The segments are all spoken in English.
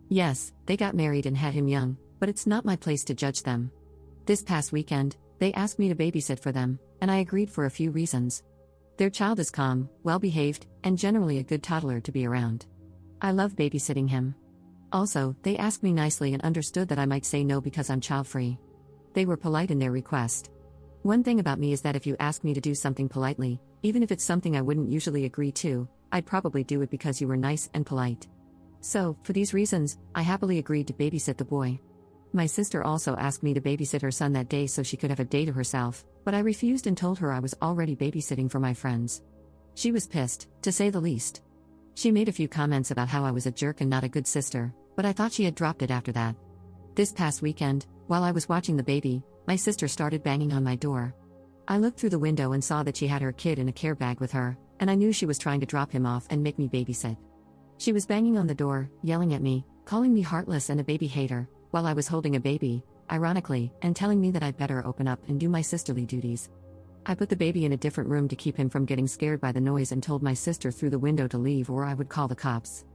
Yes, they got married and had him young, but it's not my place to judge them. This past weekend, they asked me to babysit for them, and I agreed for a few reasons. Their child is calm, well-behaved, and generally a good toddler to be around. I love babysitting him. Also, they asked me nicely and understood that I might say no because I'm child-free. They were polite in their request. One thing about me is that if you ask me to do something politely, even if it's something I wouldn't usually agree to, I'd probably do it because you were nice and polite. So, for these reasons, I happily agreed to babysit the boy. My sister also asked me to babysit her son that day so she could have a day to herself, but I refused and told her I was already babysitting for my friends. She was pissed, to say the least. She made a few comments about how I was a jerk and not a good sister, but I thought she had dropped it after that. This past weekend, while I was watching the baby, my sister started banging on my door. I looked through the window and saw that she had her kid in a care bag with her, and I knew she was trying to drop him off and make me babysit. She was banging on the door, yelling at me, calling me heartless and a baby hater, while I was holding a baby, ironically, and telling me that I'd better open up and do my sisterly duties. I put the baby in a different room to keep him from getting scared by the noise and told my sister through the window to leave or I would call the cops.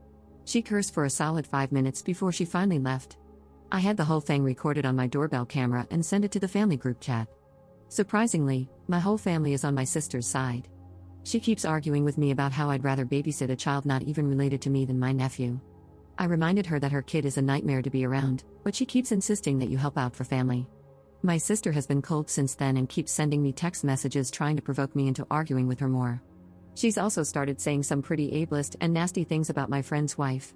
She cursed for a solid 5 minutes before she finally left. I had the whole thing recorded on my doorbell camera and sent it to the family group chat. Surprisingly, my whole family is on my sister's side. She keeps arguing with me about how I'd rather babysit a child not even related to me than my nephew. I reminded her that her kid is a nightmare to be around, but she keeps insisting that you help out for family. My sister has been cold since then and keeps sending me text messages trying to provoke me into arguing with her more. She's also started saying some pretty ableist and nasty things about my friend's wife.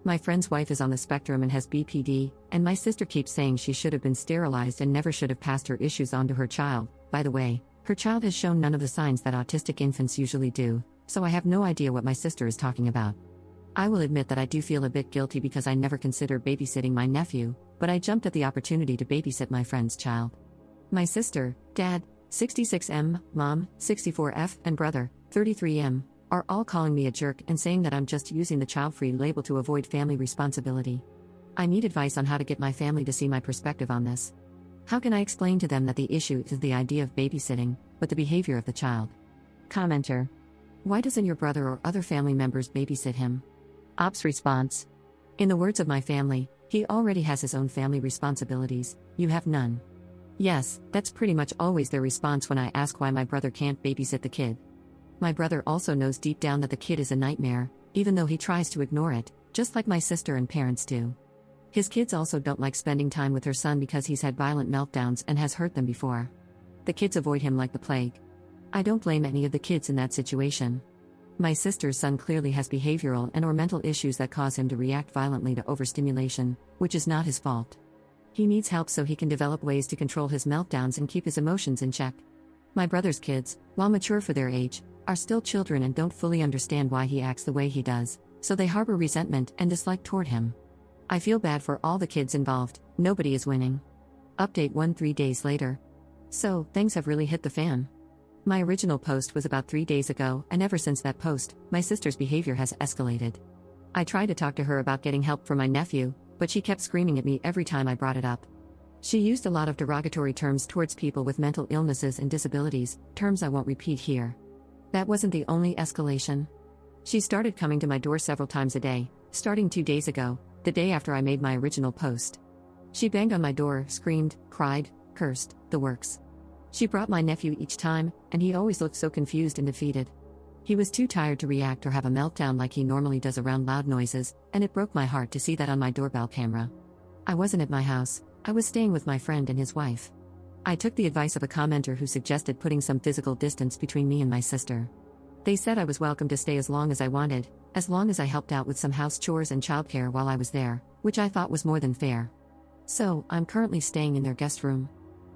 My friend's wife is on the spectrum and has BPD, and my sister keeps saying she should have been sterilized and never should have passed her issues on to her child. By the way, her child has shown none of the signs that autistic infants usually do, so I have no idea what my sister is talking about. I will admit that I do feel a bit guilty because I never considered babysitting my nephew, but I jumped at the opportunity to babysit my friend's child. My sister, dad, 66M, mom, 64F, and brother, 33M, are all calling me a jerk and saying that I'm just using the child-free label to avoid family responsibility. I need advice on how to get my family to see my perspective on this. How can I explain to them that the issue is the idea of babysitting, but the behavior of the child? Commenter: why doesn't your brother or other family members babysit him? Ops response: in the words of my family, he already has his own family responsibilities, you have none. Yes, that's pretty much always their response when I ask why my brother can't babysit the kid. My brother also knows deep down that the kid is a nightmare, even though he tries to ignore it, just like my sister and parents do. His kids also don't like spending time with her son because he's had violent meltdowns and has hurt them before. The kids avoid him like the plague. I don't blame any of the kids in that situation. My sister's son clearly has behavioral and/or mental issues that cause him to react violently to overstimulation, which is not his fault. He needs help so he can develop ways to control his meltdowns and keep his emotions in check. My brother's kids, while mature for their age, are still children and don't fully understand why he acts the way he does, so they harbor resentment and dislike toward him. I feel bad for all the kids involved, nobody is winning. Update 3 days later. So, things have really hit the fan. My original post was about 3 days ago, and ever since that post, my sister's behavior has escalated. I tried to talk to her about getting help for my nephew, but she kept screaming at me every time I brought it up. She used a lot of derogatory terms towards people with mental illnesses and disabilities, terms I won't repeat here. That wasn't the only escalation. She started coming to my door several times a day, starting 2 days ago, the day after I made my original post. She banged on my door, screamed, cried, cursed, the works. She brought my nephew each time, and he always looked so confused and defeated. He was too tired to react or have a meltdown like he normally does around loud noises, and it broke my heart to see that on my doorbell camera. I wasn't at my house, I was staying with my friend and his wife. I took the advice of a commenter who suggested putting some physical distance between me and my sister. They said I was welcome to stay as long as I wanted, as long as I helped out with some house chores and childcare while I was there, which I thought was more than fair. So, I'm currently staying in their guest room.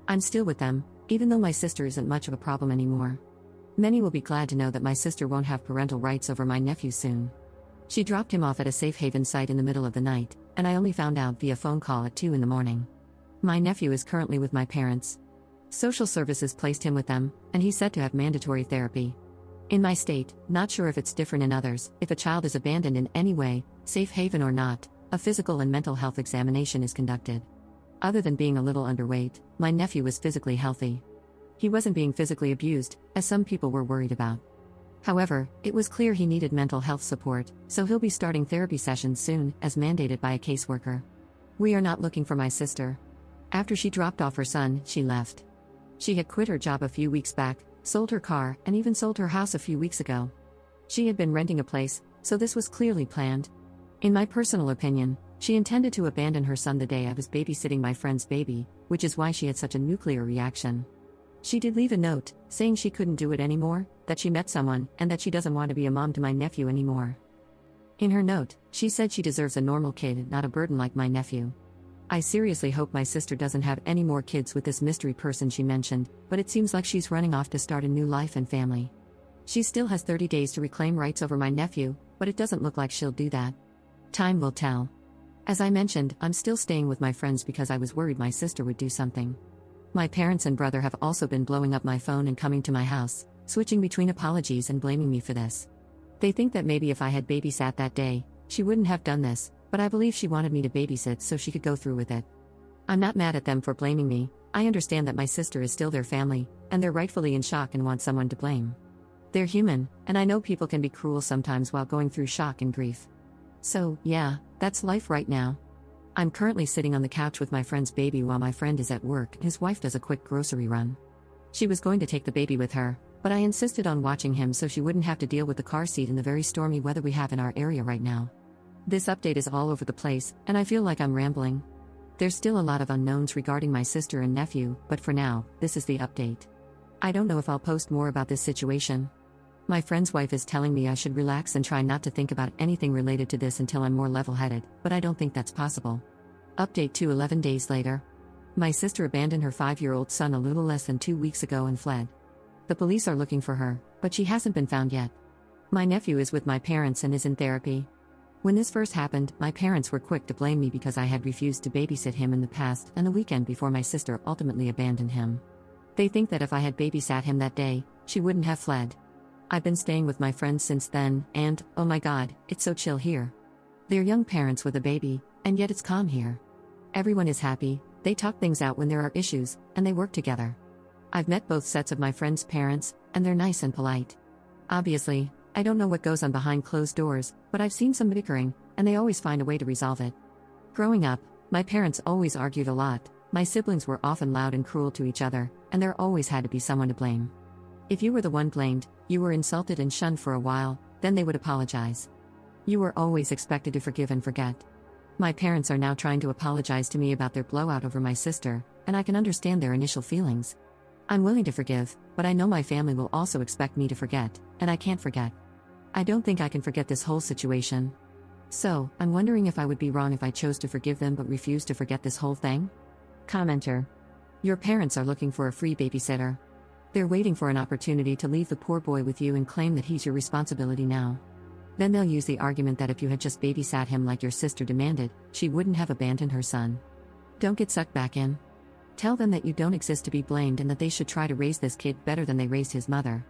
I'm still with them, even though my sister isn't much of a problem anymore. Many will be glad to know that my sister won't have parental rights over my nephew soon. She dropped him off at a safe haven site in the middle of the night, and I only found out via phone call at 2 in the morning. My nephew is currently with my parents. Social services placed him with them, and he's said to have mandatory therapy. In my state, not sure if it's different in others, if a child is abandoned in any way, safe haven or not, a physical and mental health examination is conducted. Other than being a little underweight, my nephew was physically healthy. He wasn't being physically abused, as some people were worried about. However, it was clear he needed mental health support, so he'll be starting therapy sessions soon, as mandated by a caseworker. We are not looking for my sister. After she dropped off her son, she left. She had quit her job a few weeks back, sold her car, and even sold her house a few weeks ago. She had been renting a place, so this was clearly planned. In my personal opinion, she intended to abandon her son the day I was babysitting my friend's baby, which is why she had such a nuclear reaction. She did leave a note, saying she couldn't do it anymore, that she met someone, and that she doesn't want to be a mom to my nephew anymore. In her note, she said she deserves a normal kid, not a burden like my nephew. I seriously hope my sister doesn't have any more kids with this mystery person she mentioned, but it seems like she's running off to start a new life and family. She still has 30 days to reclaim rights over my nephew, but it doesn't look like she'll do that. Time will tell. As I mentioned, I'm still staying with my friends because I was worried my sister would do something. My parents and brother have also been blowing up my phone and coming to my house, switching between apologies and blaming me for this. They think that maybe if I had babysat that day, she wouldn't have done this, but I believe she wanted me to babysit so she could go through with it. I'm not mad at them for blaming me. I understand that my sister is still their family, and they're rightfully in shock and want someone to blame. They're human, and I know people can be cruel sometimes while going through shock and grief. So, yeah, that's life right now. I'm currently sitting on the couch with my friend's baby while my friend is at work and his wife does a quick grocery run. She was going to take the baby with her, but I insisted on watching him so she wouldn't have to deal with the car seat in the very stormy weather we have in our area right now. This update is all over the place, and I feel like I'm rambling. There's still a lot of unknowns regarding my sister and nephew, but for now, this is the update. I don't know if I'll post more about this situation. My friend's wife is telling me I should relax and try not to think about anything related to this until I'm more level-headed, but I don't think that's possible. Update to 11 days later. My sister abandoned her 5-year-old son a little less than 2 weeks ago and fled. The police are looking for her, but she hasn't been found yet. My nephew is with my parents and is in therapy. When this first happened, my parents were quick to blame me because I had refused to babysit him in the past and the weekend before my sister ultimately abandoned him. They think that if I had babysat him that day, she wouldn't have fled. I've been staying with my friends since then, and, oh my god, it's so chill here. They're young parents with a baby, and yet it's calm here. Everyone is happy, they talk things out when there are issues, and they work together. I've met both sets of my friends' parents, and they're nice and polite. Obviously, I don't know what goes on behind closed doors, but I've seen some bickering, and they always find a way to resolve it. Growing up, my parents always argued a lot, my siblings were often loud and cruel to each other, and there always had to be someone to blame. If you were the one blamed, you were insulted and shunned for a while, then they would apologize. You were always expected to forgive and forget. My parents are now trying to apologize to me about their blowout over my sister, and I can understand their initial feelings. I'm willing to forgive, but I know my family will also expect me to forget, and I can't forget. I don't think I can forget this whole situation. So, I'm wondering if I would be wrong if I chose to forgive them but refuse to forget this whole thing? Commenter. Your parents are looking for a free babysitter. They're waiting for an opportunity to leave the poor boy with you and claim that he's your responsibility now. Then they'll use the argument that if you had just babysat him like your sister demanded, she wouldn't have abandoned her son. Don't get sucked back in. Tell them that you don't exist to be blamed and that they should try to raise this kid better than they raised his mother.